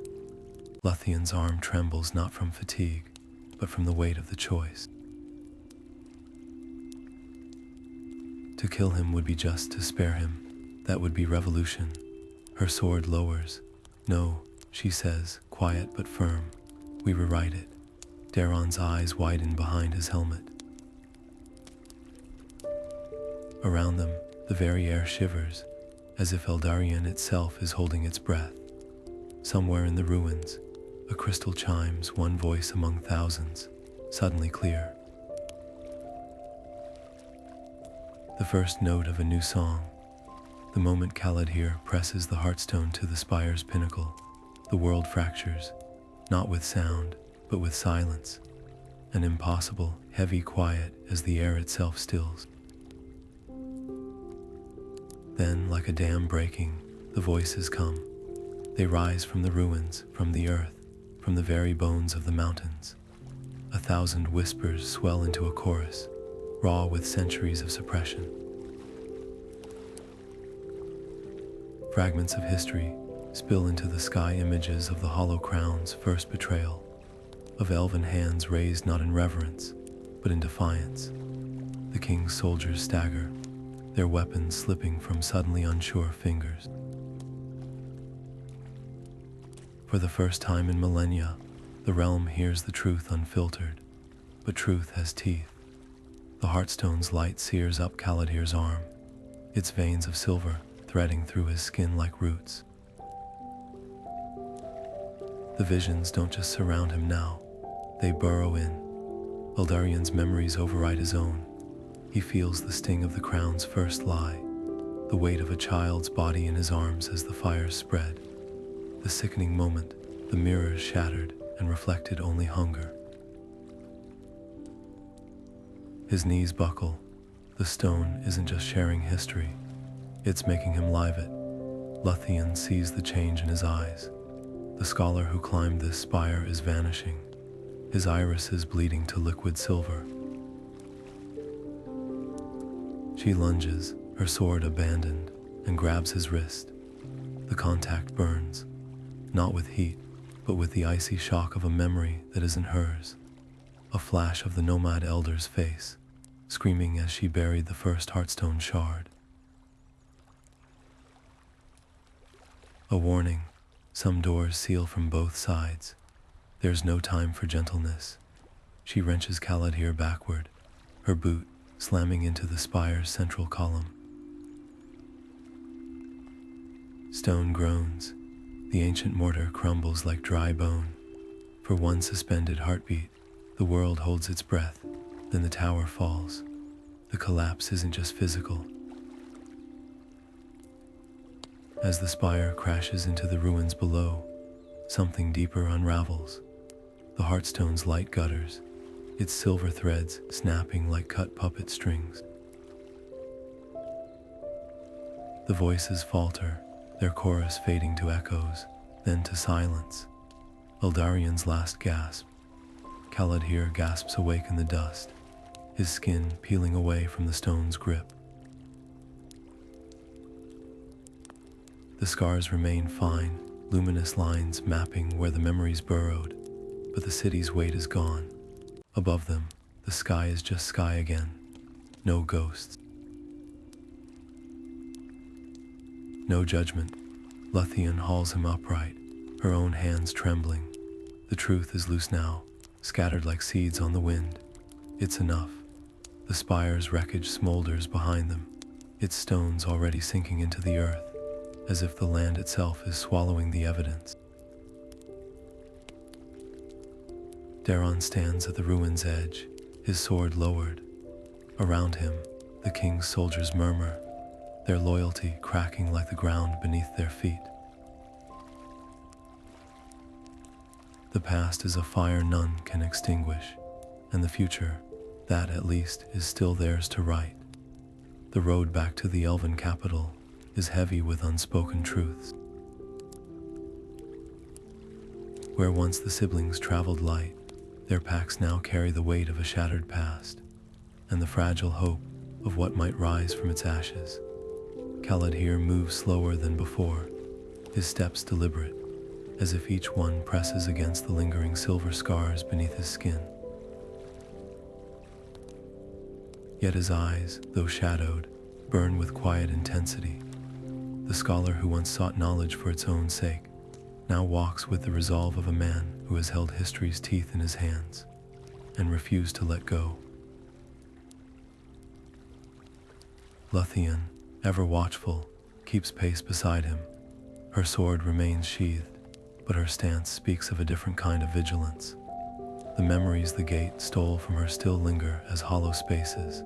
Luthien's arm trembles not from fatigue, but from the weight of the choice. To kill him would be just to spare him. That would be revolution. Her sword lowers. No, she says, quiet but firm. We rewrite it. Daron's eyes widen behind his helmet. Around them, the very air shivers, as if Eldarion itself is holding its breath. Somewhere in the ruins, a crystal chimes, one voice among thousands, suddenly clear. The first note of a new song. The moment Kaladhir presses the Heartstone to the spire's pinnacle, the world fractures, not with sound, but with silence, an impossible, heavy quiet as the air itself stills. Then, like a dam breaking, the voices come. They rise from the ruins, from the earth, from the very bones of the mountains. 1,000 whispers swell into a chorus, raw with centuries of suppression. Fragments of history spill into the sky, images of the Hollow Crown's first betrayal, of elven hands raised not in reverence, but in defiance. The king's soldiers stagger, their weapons slipping from suddenly unsure fingers. For the first time in millennia, the realm hears the truth unfiltered, but truth has teeth. The Heartstone's light sears up Kaladhir's arm, its veins of silver threading through his skin like roots. The visions don't just surround him now, they burrow in. Eldarion's memories override his own. He feels the sting of the crown's first lie, the weight of a child's body in his arms as the fires spread. The sickening moment, the mirrors shattered and reflected only hunger. His knees buckle. The stone isn't just sharing history, it's making him live it. Luthien sees the change in his eyes. The scholar who climbed this spire is vanishing, his irises bleeding to liquid silver. She lunges, her sword abandoned, and grabs his wrist. The contact burns, not with heat, but with the icy shock of a memory that isn't hers. A flash of the Nomad Elder's face, screaming as she buried the first Heartstone shard. A warning. Some doors seal from both sides. There's no time for gentleness. She wrenches Kaladhir backward, her boot slamming into the spire's central column. Stone groans. The ancient mortar crumbles like dry bone. For one suspended heartbeat, the world holds its breath, then the tower falls. The collapse isn't just physical. As the spire crashes into the ruins below, something deeper unravels. The Heartstone's light gutters, its silver threads snapping like cut puppet strings. The voices falter, their chorus fading to echoes, then to silence. Eldarion's last gasp. Kaladhir gasps awake in the dust, his skin peeling away from the stone's grip. The scars remain fine, luminous lines mapping where the memories burrowed, but the city's weight is gone. Above them, the sky is just sky again. No ghosts. No judgment. Luthien hauls him upright, her own hands trembling. The truth is loose now, scattered like seeds on the wind. It's enough. The spire's wreckage smolders behind them, its stones already sinking into the earth, as if the land itself is swallowing the evidence. Daron stands at the ruin's edge, his sword lowered. Around him, the king's soldiers murmur, their loyalty cracking like the ground beneath their feet. The past is a fire none can extinguish, and the future, that at least is still theirs to write. The road back to the Elven capital is heavy with unspoken truths. Where once the siblings traveled light, their packs now carry the weight of a shattered past, and the fragile hope of what might rise from its ashes. Kaladhir moves slower than before, his steps deliberate, as if each one presses against the lingering silver scars beneath his skin. Yet his eyes, though shadowed, burn with quiet intensity. The scholar who once sought knowledge for its own sake now walks with the resolve of a man who has held history's teeth in his hands and refused to let go. Luthien, ever watchful, keeps pace beside him. Her sword remains sheathed, but her stance speaks of a different kind of vigilance. The memories the gate stole from her still linger as hollow spaces,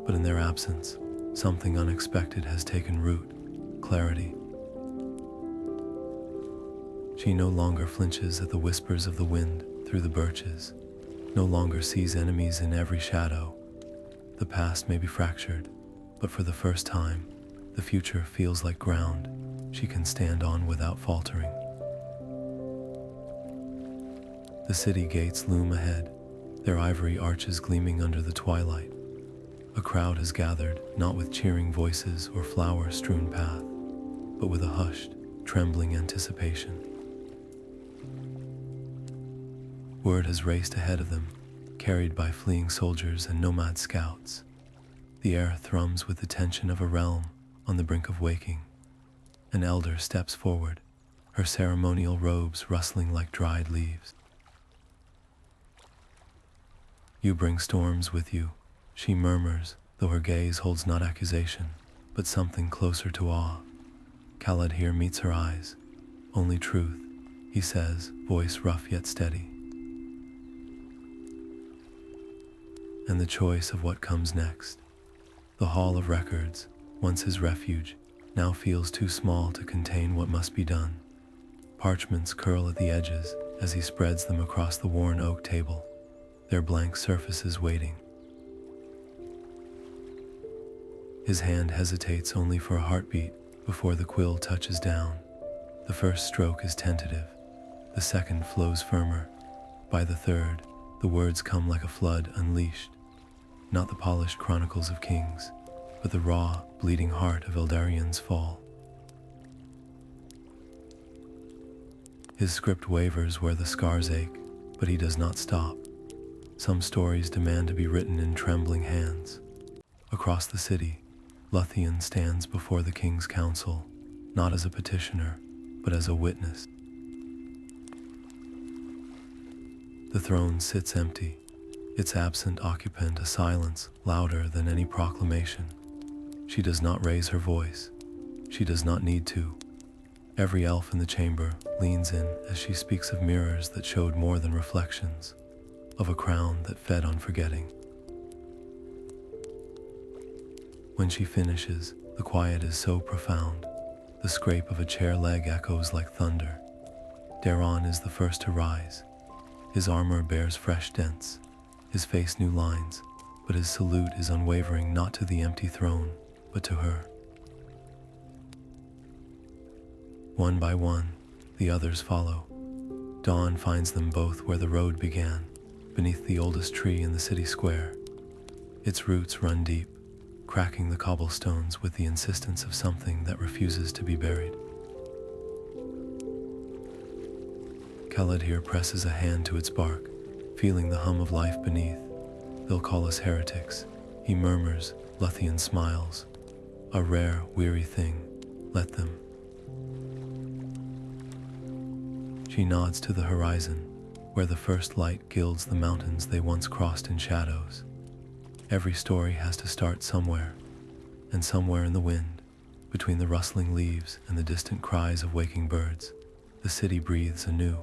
but in their absence, something unexpected has taken root: clarity. She no longer flinches at the whispers of the wind through the birches, no longer sees enemies in every shadow. The past may be fractured, but for the first time, the future feels like ground she can stand on without faltering. The city gates loom ahead, their ivory arches gleaming under the twilight. A crowd has gathered, not with cheering voices or flower-strewn path, but with a hushed, trembling anticipation. Word has raced ahead of them, carried by fleeing soldiers and nomad scouts. The air thrums with the tension of a realm on the brink of waking. An elder steps forward, her ceremonial robes rustling like dried leaves. "You bring storms with you," she murmurs, though her gaze holds not accusation, but something closer to awe. Kaladhir meets her eyes. "Only truth," he says, voice rough yet steady. And the choice of what comes next. The Hall of Records, once his refuge, now feels too small to contain what must be done. Parchments curl at the edges as he spreads them across the worn oak table, their blank surfaces waiting. His hand hesitates only for a heartbeat before the quill touches down. The first stroke is tentative, the second flows firmer. By the third, the words come like a flood unleashed. Not the polished chronicles of kings, but the raw, bleeding heart of Eldarion's fall. His script wavers where the scars ache, but he does not stop. Some stories demand to be written in trembling hands. Across the city, Luthien stands before the king's council, not as a petitioner, but as a witness. The throne sits empty, its absent occupant a silence louder than any proclamation. She does not raise her voice. She does not need to. Every elf in the chamber leans in as she speaks of mirrors that showed more than reflections, of a crown that fed on forgetting. When she finishes, the quiet is so profound, the scrape of a chair leg echoes like thunder. Daron is the first to rise. His armor bears fresh dents, his face new lines, but his salute is unwavering, not to the empty throne, but to her. One by one, the others follow. Dawn finds them both where the road began, beneath the oldest tree in the city square. Its roots run deep, cracking the cobblestones with the insistence of something that refuses to be buried. Kaladhir presses a hand to its bark, feeling the hum of life beneath. "They'll call us heretics," he murmurs. Luthien smiles. "A rare, weary thing. Let them." She nods to the horizon, where the first light gilds the mountains they once crossed in shadows. Every story has to start somewhere, and somewhere in the wind, between the rustling leaves and the distant cries of waking birds, the city breathes anew.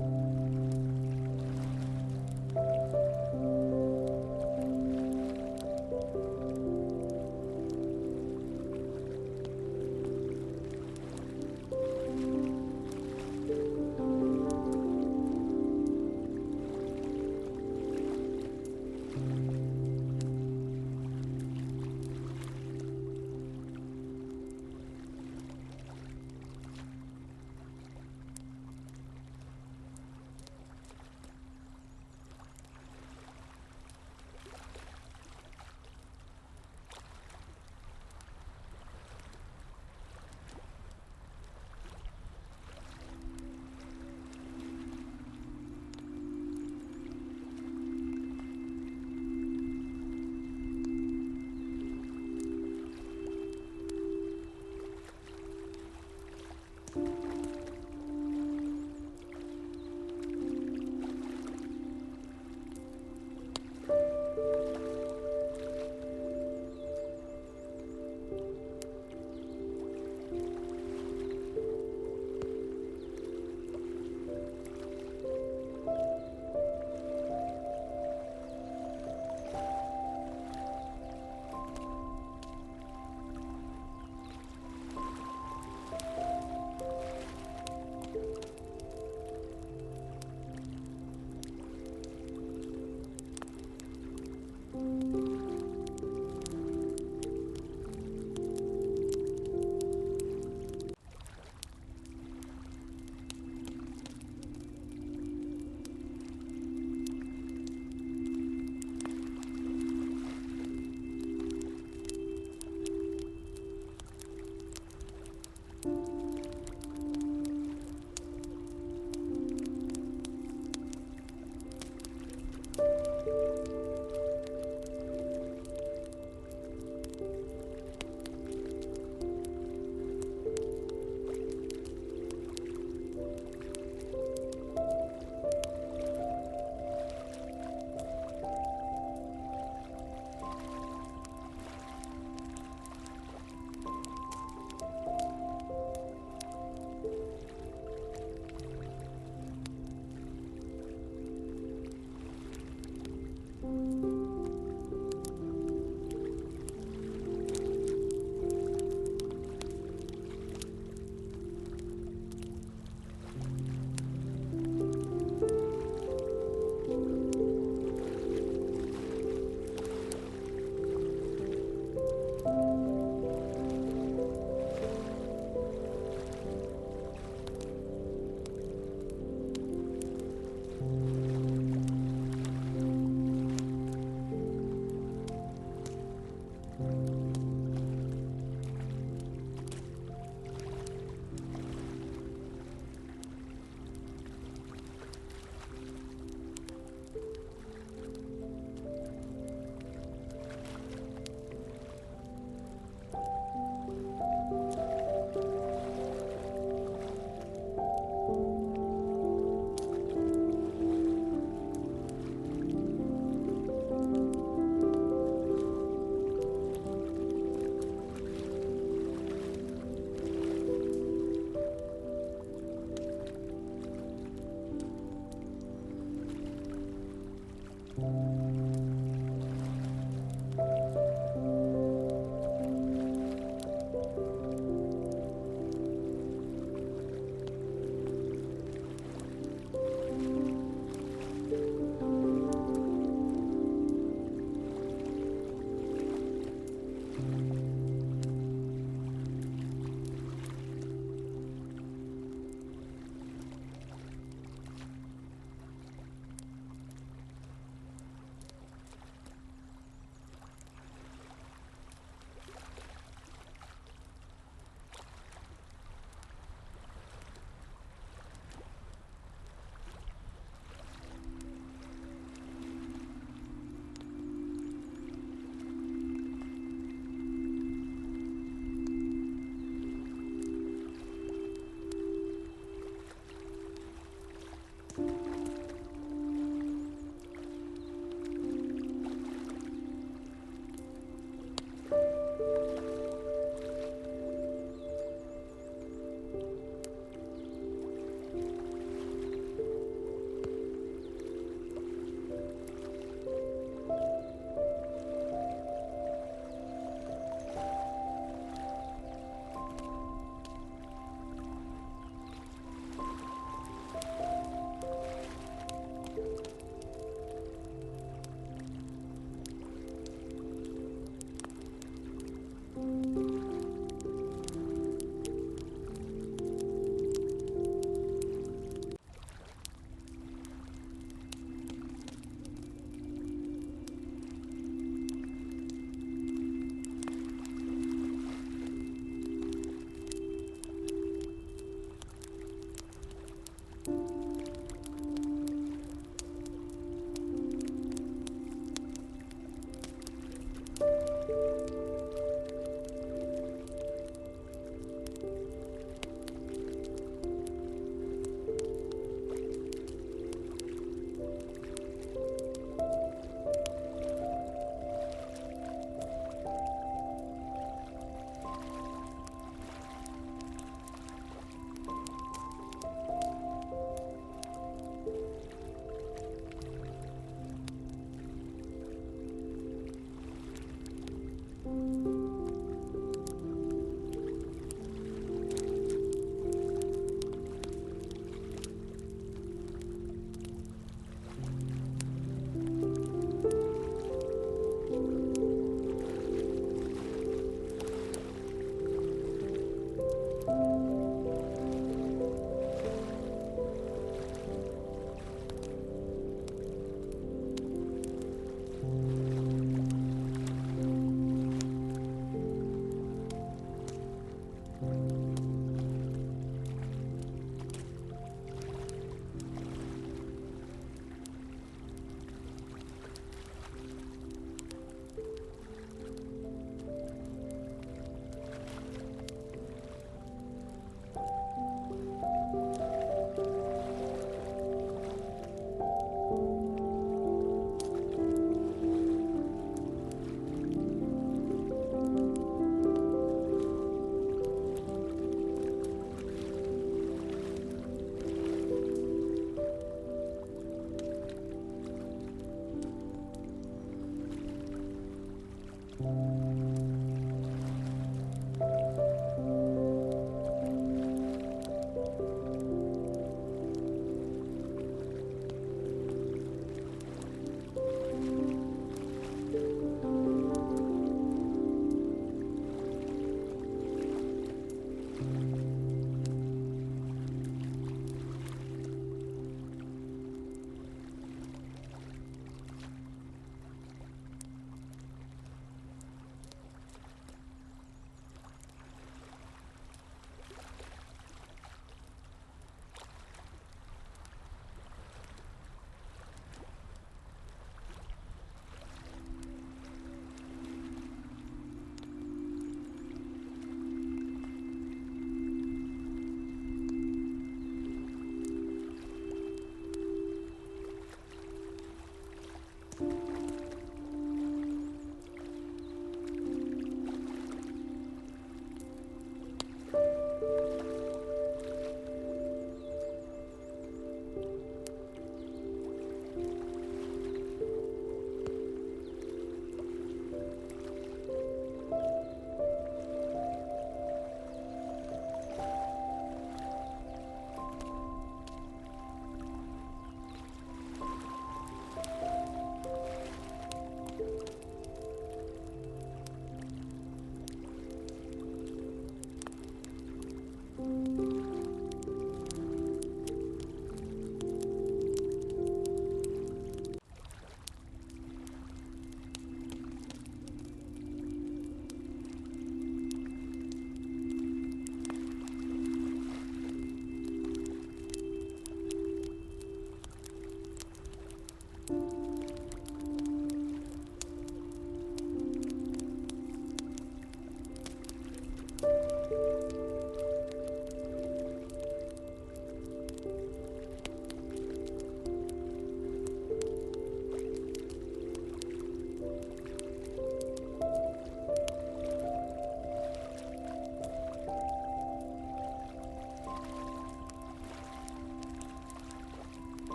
you.